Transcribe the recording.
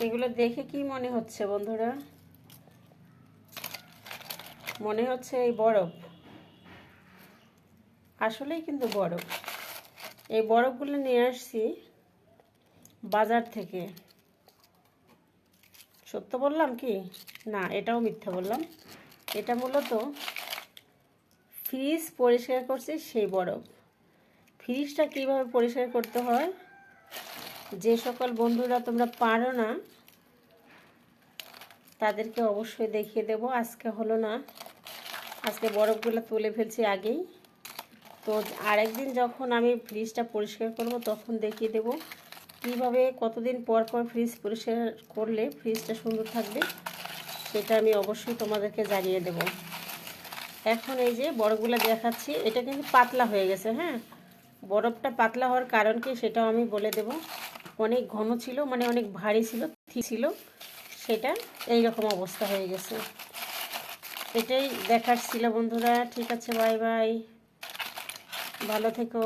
এগুলো দেখে কি মনে হচ্ছে বন্ধুরা? মনে হচ্ছে এই বরফ, আসলেই কিন্তু বরফ। এই বরফগুলো নিয়ে আসছি বাজার থেকে। সত্য বললাম কি না, এটাও মিথ্যা বললাম। এটা মূলত ফ্রিজ পরিষ্কার করছি সেই বরফ। ফ্রিজটা কিভাবে পরিষ্কার করতে হয়, যে সকল বন্ধুরা তোমরা পারো না তাদেরকে অবশ্যই দেখিয়ে দেব। আজকে হলো না, আজকে বরফগুলো তুলে ফেলছি আগেই। তো আরেকদিন যখন আমি ফ্রিজটা পরিষ্কার করব তখন দেখিয়ে দেব কীভাবে কতদিন পর পর ফ্রিজ পরিষ্কার করলে ফ্রিজটা সুন্দর থাকবে, সেটা আমি অবশ্যই তোমাদেরকে জানিয়ে দেব। এখন এই যে বরফগুলো দেখাচ্ছি, এটা কিন্তু পাতলা হয়ে গেছে। হ্যাঁ, বরফটা পাতলা হওয়ার কারণ কি সেটাও আমি বলে দেব। অনেক ঘন ছিল, মানে অনেক ভারী ছিল, ছিল, সেটা এই রকম অবস্থা হয়ে গেছে। এটাই দেখার ছিল বন্ধুরা। ঠিক আছে, বাই বাই, ভালো থেকো।